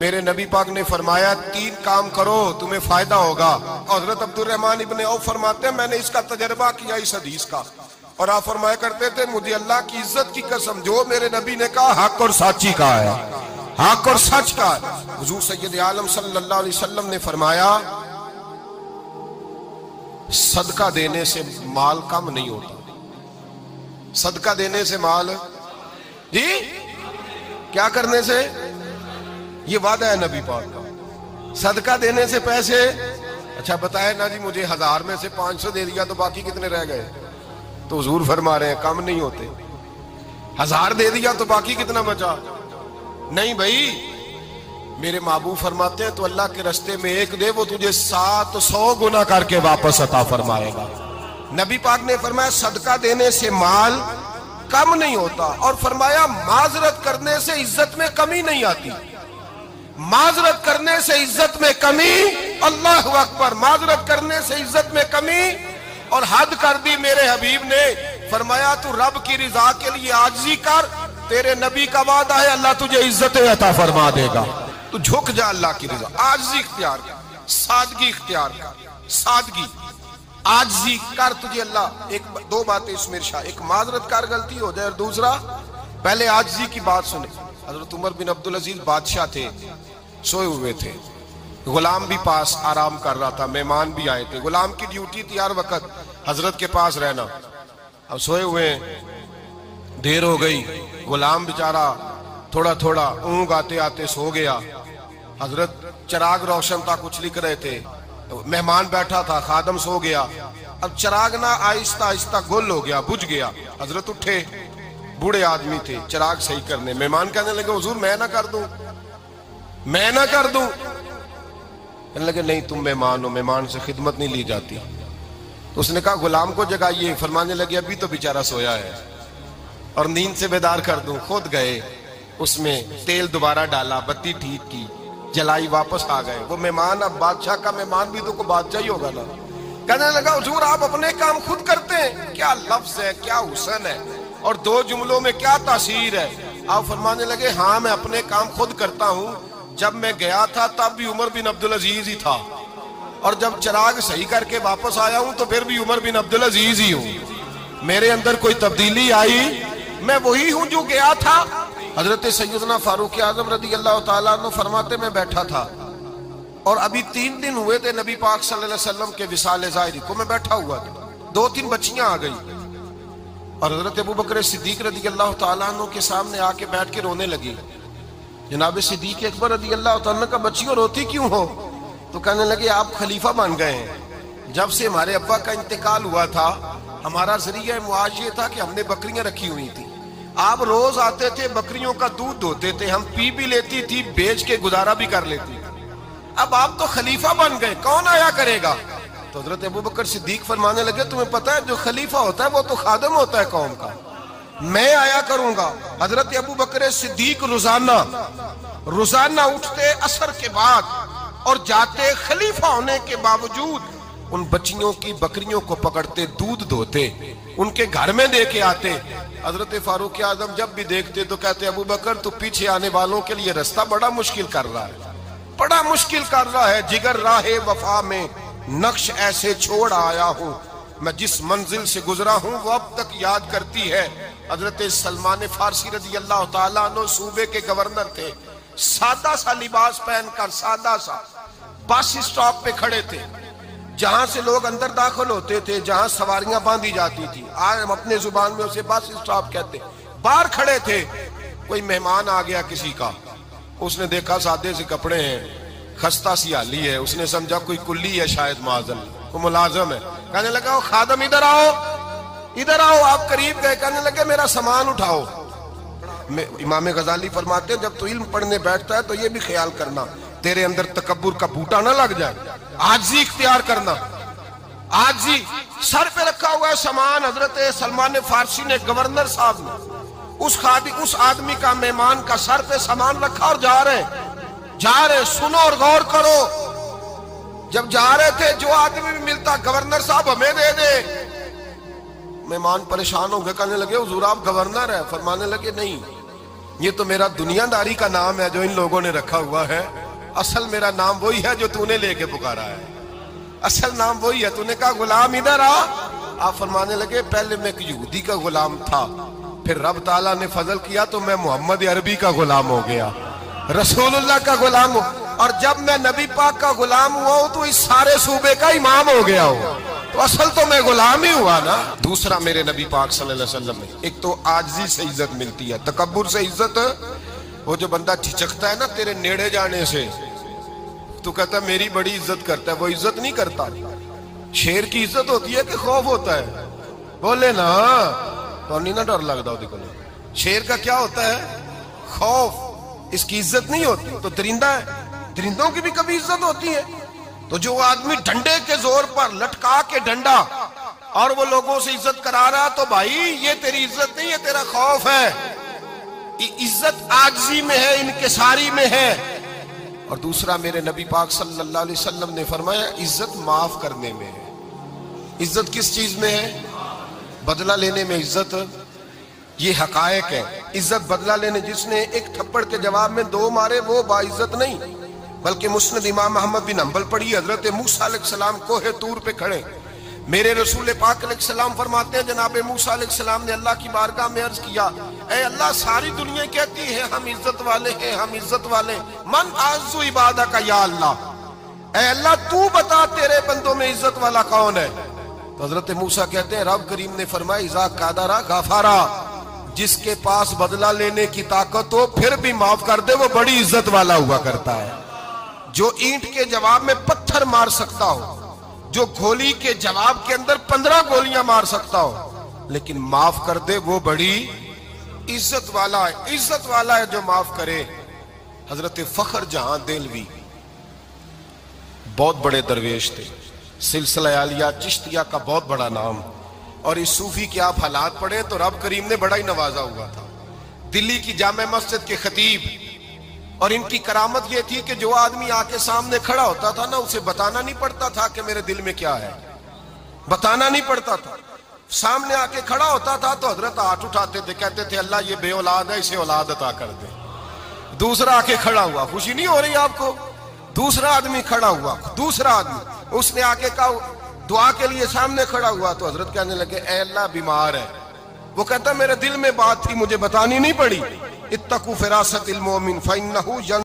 میرے نبی پاک نے فرمایا 3 کام کرو تمہیں فائدہ ہوگا۔ حضرت عبدالرحمن ابن عوف فرماتے ہیں میں نے اس کا تجربہ کیا اس حدیث کا، اور آپ فرمایا کرتے تھے مجھے اللہ کی عزت کی قسم جو میرے نبی نے کہا حق اور سچی کا ہے، حق اور سچ کا ہے۔ حضور سید عالم صلی اللہ علیہ وسلم نے فرمایا صدقہ دینے سے مال کم نہیں ہوتا، صدقہ دینے سے مال جی کیا کرنے سے، یہ وعدہ ہے نبی پاک کا، صدقہ دینے سے پیسے، اچھا بتائے نا جی مجھے 1000 میں سے 500 دے دیا تو باقی کتنے رہ گئے؟ تو حضور فرما رہے ہیں کم نہیں ہوتے۔ 1000 دے دیا تو باقی کتنا بچا؟ نہیں بھائی، میرے محبوب فرماتے ہیں تو اللہ کے رستے میں ایک دے وہ تجھے 700 گنا کر کے واپس عطا فرمائے گا۔ نبی پاک نے فرمایا صدقہ دینے سے مال کم نہیں ہوتا، اور فرمایا معذرت کرنے سے عزت میں کمی نہیں آتی، معذرت کرنے سے عزت میں کمی، اللہ اکبر، معذرت کرنے سے عزت میں کمی، اور حد کر دی میرے حبیب نے، فرمایا تو رب کی رضا کے لیے عاجزی کر، تیرے نبی کا وعدہ ہے اللہ تجھے عزت عطا فرما دے گا۔ تو جھک جا اللہ کی رضا، عاجزی اختیار کر، سادگی اختیار کر، سادگی عاجزی کر، تجھے اللہ دو باتیں اس میں ارشاد، ایک معذرت کر غلطی ہو جائے، اور دوسرا پہلے عاجزی کی بات سنے۔ حضرت عمر بن عبدالعزیز بادشاہ تھے، سوئے ہوئے تھے، غلام بھی پاس آرام کر رہا تھا، مہمان بھی آئے تھے، غلام کی ڈیوٹی تھی ہر وقت حضرت کے پاس رہنا، اب سوئے ہوئے دیر ہو گئی، غلام بیچارہ تھوڑا تھوڑا اونگ آتے آتے سو گیا، حضرت چراغ روشن تھا کچھ لکھ رہے تھے، مہمان بیٹھا تھا، خادم سو گیا، اب چراغ نہ آہستہ آہستہ گل ہو گیا، بجھ گیا، حضرت اٹھے، بوڑھے آدمی تھے، چراغ صحیح کرنے، مہمان کہنے لگے حضور میں نہ کر دوں، میں نہ کر دوں، کہنے لگے نہیں تم مہمان ہو، مہمان سے خدمت نہیں لی جاتی۔ تو اس نے کہا غلام کو جگائیے، فرمانے لگے ابھی تو بیچارہ سویا ہے اور نیند سے بیدار کر دوں، خود گئے، اس میں تیل دوبارہ ڈالا، بتی ٹھیک کی، جلائی، واپس آ گئے، وہ مہمان اب بادشاہ کا مہمان بھی تو کوئی بادشاہ ہی ہوگا نا، کہنے لگا حضور آپ اپنے کام خود کرتے ہیں، کیا لفظ ہے، کیا حسن ہے، اور 2 جملوں میں کیا تاثیر ہے۔ آپ فرمانے لگے ہاں میں اپنے کام خود کرتا ہوں، جب میں گیا تھا تب بھی عمر بن عبدالعزیز ہی تھا، اور جب چراغ صحیح کر کے واپس آیا ہوں تو پھر بھی عمر بن عبدالعزیز ہی ہوں، میرے اندر کوئی تبدیلی آئی، میں وہی ہوں جو گیا تھا۔ حضرت سیدنا فاروق اعظم رضی اللہ تعالیٰ عنہ فرماتے میں بیٹھا تھا، اور ابھی 3 دن ہوئے تھے نبی پاک صلی اللہ علیہ وسلم کے وصال ظاہری کو، میں بیٹھا ہوا تھا، 2-3 بچیاں آ گئی، اور حضرت ابو بکر صدیق رضی اللہ تعالیٰ عنہ کے سامنے آ کے بیٹھ کے رونے لگی۔ جناب صدیق اکبر رضی اللہ تعالیٰ عنہ کا بچیوں روتی کیوں ہو؟ تو کہنے لگے آپ خلیفہ بن گئے ہیں، جب سے ہمارے ابا کا انتقال ہوا تھا ہمارا ذریعہ معاش یہ تھا کہ ہم نے بکریاں رکھی ہوئی تھی، آپ روز آتے تھے بکریوں کا دودھ دھوتے تھے، ہم پی بھی لیتی تھی، بیچ کے گزارا بھی کر لیتی، اب آپ تو خلیفہ بن گئے، کون آیا کرے گا؟ تو حضرت ابو بکر صدیق فرمانے لگے تمہیں پتہ ہے جو خلیفہ ہوتا ہے وہ تو خادم ہوتا ہے قوم کا، میں آیا کروں گا۔ حضرت ابو بکر صدیق روزانہ اٹھتے عصر کے بعد اور جاتے، خلیفہ ہونے کے باوجود ان بچیوں کی بکریوں کو پکڑتے، دودھ دھوتے، ان کے گھر میں دے کے آتے۔ حضرت فاروق اعظم جب بھی دیکھتے تو کہتے ابو بکر تو پیچھے آنے والوں کے لیے رستہ بڑا مشکل کر رہا ہے، بڑا مشکل کر رہا ہے، جگر راہ وفا میں نقش ایسے چھوڑ آیا ہوں، میں جس منزل سے گزرا ہوں وہ اب تک یاد کرتی ہے۔ حضرت سلمان فارسی رضی اللہ تعالیٰ عنہ صوبے کے گورنر تھے، سادہ سا لباس پہن کر، سادہ سا، بس اسٹاپ پہ کھڑے تھے، جہاں سے لوگ اندر داخل ہوتے تھے، جہاں سواریاں باندھی جاتی تھی، آج ہم اپنے زبان میں اسے بس اسٹاپ کہتے، باہر کھڑے تھے، کوئی مہمان آ گیا کسی کا، اس نے دیکھا سادے سے کپڑے ہیں، خستہ سی حالی ہے، اس نے سمجھا کوئی کلی ہے شاید، معاذل کوئی ملازم ہے، کہنے لگا وہ خادم ادھر آؤ، ادھر آؤ، آپ قریب گئے، کہنے لگے میرا سامان اٹھاؤ۔ امام غزالی فرماتے ہیں جب تو علم پڑھنے بیٹھتا ہے تو یہ بھی خیال کرنا تیرے اندر تکبر کا بوٹا نہ لگ جائے، عاجزی اختیار کرنا، عاجزی، سر پہ رکھا ہوا ہے سامان، حضرت سلمان فارسی نے، گورنر صاحب نے، اس آدمی کا، مہمان کا سر پہ سامان رکھا اور جا رہے، سنو اور غور کرو، جب جا رہے تھے جو آدمی بھی ملتا گورنر صاحب ہمیں دے دے، مہمان پریشان ہو گئے، کہنے لگے حضور آپ گورنر ہیں؟ فرمانے لگے نہیں، یہ تو میرا دنیا داری کا نام ہے جو ان لوگوں نے رکھا ہوا ہے، اصل میرا نام وہی ہے جو تو نے لے کے پکارا ہے، اصل نام وہی ہے۔ تو نے کہا غلام ادھر آ، آپ فرمانے لگے پہلے میں ایک یہودی کا غلام تھا، پھر رب تعالیٰ نے فضل کیا تو میں محمد عربی کا غلام ہو گیا، رسول اللہ کا غلام ہو، اور جب میں نبی پاک کا غلام ہوا ہوں تو اس سارے صوبے کا امام ہو گیا ہوں، تو اصل تو میں غلام ہی ہوا نا۔ دوسرا میرے نبی پاک صلی اللہ علیہ وسلم میں ایک تو عاجزی سے عزت ملتی ہے، تکبر سے عزت، وہ جو بندہ جھجکتا ہے نا تیرے نیڑے جانے سے، تو کہتا ہے میری بڑی عزت کرتا ہے، وہ عزت نہیں کرتا۔ شیر کی عزت ہوتی ہے کہ خوف ہوتا ہے؟ بولے نا تو نہیں نہ ڈر لگتا ہو دیکھو، شیر کا کیا ہوتا ہے؟ خوف، اس کی عزت نہیں ہوتی۔ تو درندہ ہے، درندوں کی بھی کبھی عزت ہوتی ہے؟ تو جو آدمی ڈنڈے کے زور پر لٹکا کے ڈنڈا اور وہ لوگوں سے عزت کرا رہا، تو بھائی یہ تیری عزت نہیں ہے، تیرا خوف ہے۔ عزت عاجزی میں ہے، انکساری میں ہے۔ اور دوسرا میرے نبی پاک صلی اللہ علیہ وسلم نے فرمایا عزت معاف کرنے میں ہے۔ عزت کس چیز میں ہے؟ بدلہ لینے میں عزت، یہ حقائق ہے۔ عزت بدلہ لینے، جس نے ایک تھپڑ کے جواب میں 2 مارے وہ باعزت نہیں، بلکہ مسند امام احمد بن حنبل پڑھی، حضرت موسیٰ علیہ السلام کوہ طور پہ کھڑے، میرے رسول پاک علیہ السلام فرماتے ہیں جناب موسیٰ علیہ السلام نے اللہ کی بارگاہ میں عرض کیا، اے اللہ ساری دنیا کہتی ہے ہم عزت والے ہیں، ہم عزت والے، من اعز عبادک یا اللہ، اے اللہ تو بتا تیرے بندوں میں عزت والا کون ہے؟ تو حضرت موسیٰ کہتے ہیں رب کریم نے فرمایا اذا قادر غفارا، جس کے پاس بدلہ لینے کی طاقت ہو پھر بھی معاف کر دے وہ بڑی عزت والا ہوا کرتا ہے۔ جو اینٹ کے جواب میں پتھر مار سکتا ہو، جو گولی کے جواب کے اندر 15 گولیاں مار سکتا ہو، لیکن معاف کر دے وہ بڑی عزت والا ہے۔ عزت والا ہے جو معاف کرے۔ حضرت فخر جہاں دہلوی بہت بڑے درویش تھے، سلسلہ عالیہ چشتیہ کا بہت بڑا نام، اور اس صوفی کے آپ حالات پڑھیں تو رب کریم نے بڑا ہی نوازا ہوا تھا۔ دلی کی جامع مسجد کے خطیب، اور ان کی کرامت یہ تھی کہ جو آدمی آ کے سامنے کھڑا ہوتا تھا نا اسے بتانا نہیں پڑتا تھا کہ میرے دل میں کیا ہے، بتانا نہیں پڑتا تھا۔ سامنے آ کے کھڑا ہوتا تھا تو حضرت ہاتھ اٹھاتے تھے، کہتے تھے اللہ یہ بے اولاد ہے اسے اولاد عطا کر دے۔ دوسرا آ کے کھڑا ہوا، خوشی نہیں ہو رہی آپ کو؟ دوسرا آدمی کھڑا ہوا، دوسرا آدمی، اس نے آ کے کہا دعا کے لیے سامنے کھڑا ہوا تو حضرت کہنے لگے اے اللہ بیمار ہے، وہ کہتا میرے دل میں بات تھی مجھے بتانی نہیں پڑی، اتقوا فراست المؤمن فإنہ